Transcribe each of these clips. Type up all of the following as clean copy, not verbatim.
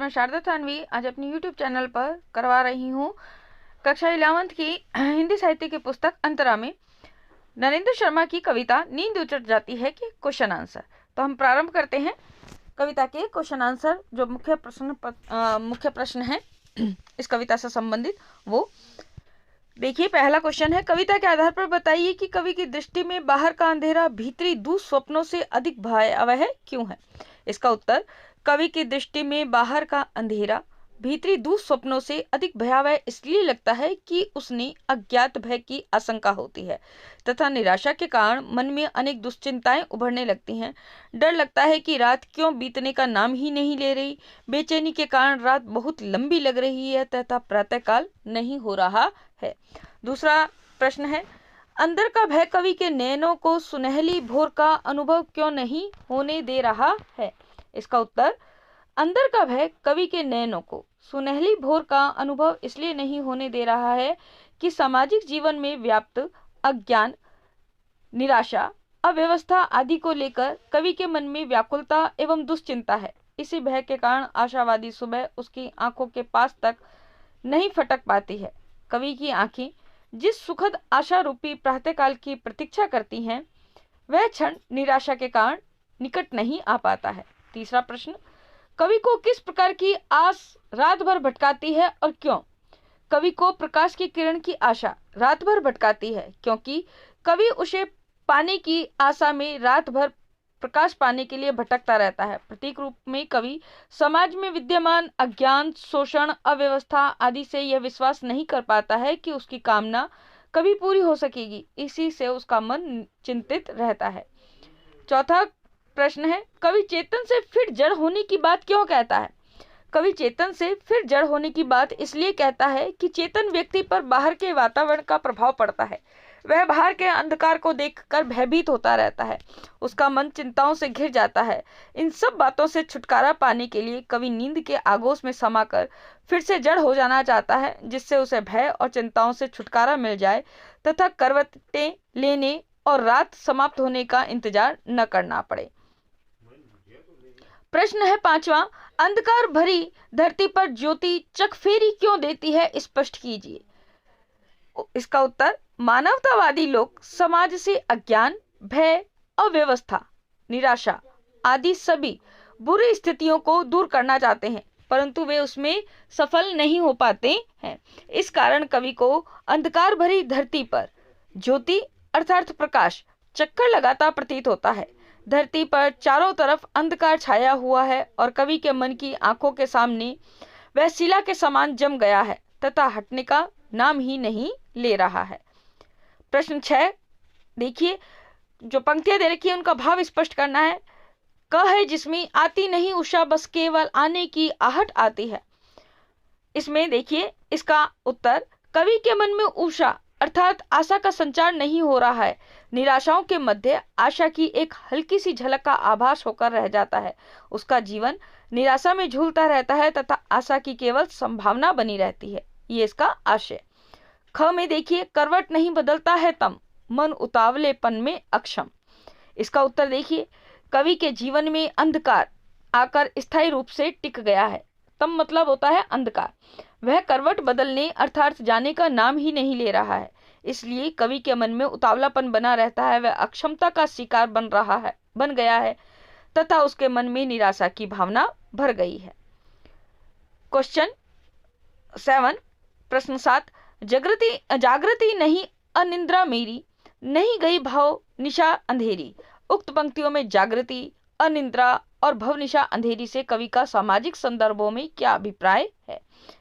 मैं शारदा थानवी आज अपनी YouTube चैनल पर करवा रही हूँ कक्षा 11th की हिंदी साहित्य की पुस्तक अंतरा में नरेंद्र शर्मा की कविता नींद उचट जाती है कि क्वेश्चन आंसर। तो हम प्रारंभ करते हैं कविता के क्वेश्चन आंसर। जो मुख्य प्रश्न है इस कविता से संबंधित वो देखिए। पहला क्वेश्चन है, कविता के आधार पर बताइए कि कवि की दृष्टि में बाहर का अंधेरा भीतरी दुःस्वप्नों से अधिक भयावह क्यों है। इसका उत्तर, कवि की दृष्टि में बाहर का अंधेरा भीतरी दुःस्वप्नों से अधिक भयावह इसलिए लगता है कि उसने अज्ञात भय की आशंका होती है तथा निराशा के कारण मन में अनेक दुश्चिंताएं उभरने लगती हैं। डर लगता है कि रात क्यों बीतने का नाम ही नहीं ले रही, बेचैनी के कारण रात बहुत लंबी लग रही है तथा प्रातःकाल नहीं हो रहा है। दूसरा प्रश्न है, अंदर का भय कवि के नयनों को सुनहली भोर का अनुभव क्यों नहीं होने दे रहा है। इसका उत्तर, अंदर का भय कवि के नयनों को सुनहली भोर का अनुभव इसलिए नहीं होने दे रहा है कि सामाजिक जीवन में व्याप्त अज्ञान, निराशा, अव्यवस्था आदि को लेकर कवि के मन में व्याकुलता एवं दुश्चिंता है। इसी भय के कारण आशावादी सुबह उसकी आंखों के पास तक नहीं फटक पाती है। कवि की आंखें जिस सुखद आशा रूपी प्रातःकाल की प्रतीक्षा करती हैं, वह क्षण निराशा के कारण निकट नहीं आ पाता है। तीसरा प्रश्न, कवि को किस प्रकार की आस रात भर भटकाती है और क्यों। कवि को प्रकाश की किरण की आशा रात भर भटकाती है क्योंकि कवि उसे पाने की आशा में रात भर प्रकाश पाने के लिए भटकता रहता है। प्रतीक रूप में कवि समाज में विद्यमान अज्ञान, शोषण, अव्यवस्था आदि से यह विश्वास नहीं कर पाता है कि उसकी कामना कभी पूरी हो सकेगी। इसी से उसका मन चिंतित रहता है। चौथा प्रश्न है, कवि चेतन से फिर जड़ होने की बात क्यों कहता है। कवि चेतन से फिर जड़ होने की बात इसलिए कहता है कि चेतन व्यक्ति पर बाहर के वातावरण का प्रभाव पड़ता है। वह बाहर के अंधकार को देखकर भयभीत होता रहता है, उसका मन चिंताओं से घिर जाता है। इन सब बातों से छुटकारा पाने के लिए कवि नींद के आगोश में समाकर फिर से जड़ हो जाना चाहता है, जिससे उसे भय और चिंताओं से छुटकारा मिल जाए तथा करवटें लेने और रात समाप्त होने का इंतजार न करना पड़े। प्रश्न है पांचवा, अंधकार भरी धरती पर ज्योति चकफेरी क्यों देती है, स्पष्ट कीजिए। इसका उत्तर, मानवतावादी लोग समाज से अज्ञान, भय, अव्यवस्था, निराशा आदि सभी बुरी स्थितियों को दूर करना चाहते हैं, परंतु वे उसमें सफल नहीं हो पाते हैं। इस कारण कवि को अंधकार भरी धरती पर ज्योति अर्थात प्रकाश चक्कर लगाता प्रतीत होता है। धरती पर चारों तरफ अंधकार छाया हुआ है और कवि के मन की आंखों के सामने वह शिला के समान जम गया है तथा हटने का नाम ही नहीं ले रहा है। प्रश्न 6 देखिए, जो पंक्तियां दे रखी है उनका भाव स्पष्ट करना है। क है जिसमें आती नहीं उषा, बस केवल आने की आहट आती है। इसमें देखिए इसका उत्तर, कवि के मन में उषा अर्थात आशा का संचार नहीं हो रहा है। निराशाओं के मध्य आशा की एक हल्की सी झलक का आभास होकर रह जाता है। उसका जीवन निराशा में झूलता रहता है तथा आशा की केवल संभावना बनी रहती है। ये इसका आशय। ख में देखिए, करवट नहीं बदलता है तम, मन उतावलेपन में अक्षम। इसका उत्तर देखिए, कवि के जीवन में अंधकार आकर स्थायी रूप से टिक गया है। तम मतलब होता है अंधकार। वह करवट बदलने अर्थात जाने का नाम ही नहीं ले रहा है, इसलिए कवि के मन में उतावलापन बना रहता है। वह अक्षमता का शिकार बन गया है तथा उसके मन में निराशा की भावना भर गई है। क्वेश्चन 7 प्रश्न 7, जागृति नहीं अनिद्रा मेरी, नहीं गई भाव निशा अंधेरी। उक्त पंक्तियों में जागृति, अनिद्रा और भवनिशा अंधेरी से कवि का सामाजिक संदर्भों में क्या अभिप्राय है।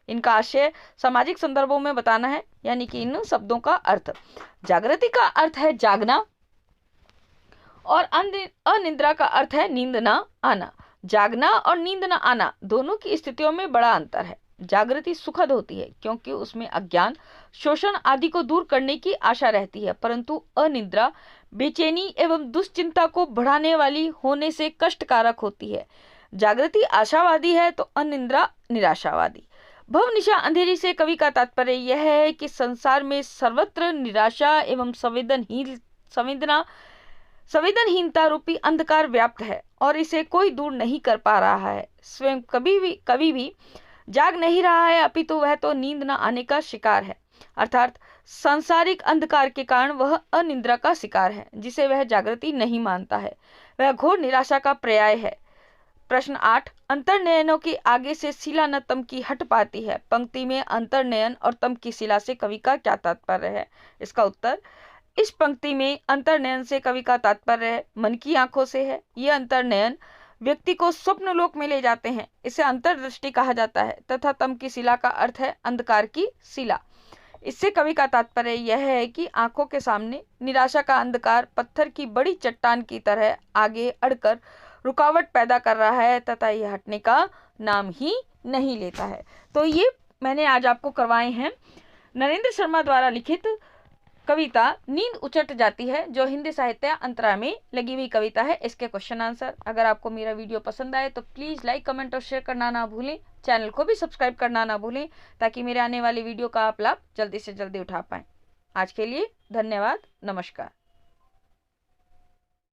इनका आशय सामाजिक संदर्भों में बताना है, यानी कि इन शब्दों का अर्थ। जागृति का अर्थ है जागना और अनिद्रा का अर्थ है नींद न आना। जागना और नींद न आना दोनों की स्थितियों में बड़ा अंतर है। जागृति सुखद होती है क्योंकि उसमें अज्ञान, शोषण आदि को दूर करने की आशा रहती है, परंतु अनिद्रा बेचैनी एवं दुश्चिंता को बढ़ाने वाली होने से कष्टकारक होती है। जागृति आशावादी है तो अनिद्रा निराशावादी। भवनिशा अंधेरी से कवि का तात्पर्य यह है कि संसार में सर्वत्र निराशा एवं संवेदनहीनता रूपी अंधकार व्याप्त है और इसे कोई दूर नहीं कर पा रहा है। स्वयं कभी भी जाग नहीं रहा है, अपितु वह तो नींद न आने का शिकार है, अर्थात सांसारिक अंधकार के कारण वह अनिद्रा का शिकार है, जिसे वह जागृति नहीं मानता है। वह घोर निराशा का पर्याय है। प्रश्न 8, अंतर्नयनों के आगे से शिला न तम की हट पाती है। पंक्ति में अंतर्नयन और तम की शिला से कवि का क्या तात्पर्य है? इसका उत्तर, इस पंक्ति में अंतर्नयन से कवि का तात्पर्य मन की आंखों से है। ये अंतर्नयन व्यक्ति को स्वप्न लोक में ले जाते हैं, इसे अंतर्दृष्टि कहा जाता है, तथा तम की शिला का अर्थ है अंधकार की शिला। इससे कवि का तात्पर्य यह है कि आंखों के सामने निराशा का अंधकार पत्थर की बड़ी चट्टान की तरह आगे अड़कर रुकावट पैदा कर रहा है तथा यह हटने का नाम ही नहीं लेता है। तो ये मैंने आज आपको करवाए हैं नरेंद्र शर्मा द्वारा लिखित कविता नींद उचट जाती है, जो हिंदी साहित्य अंतरा में लगी हुई कविता है। इसके क्वेश्चन आंसर। अगर आपको मेरा वीडियो पसंद आए तो प्लीज़ लाइक, कमेंट और शेयर करना ना भूलें। चैनल को भी सब्सक्राइब करना ना भूलें, ताकि मेरे आने वाली वीडियो का आप लाभ जल्दी से जल्दी उठा पाएँ। आज के लिए धन्यवाद। नमस्कार।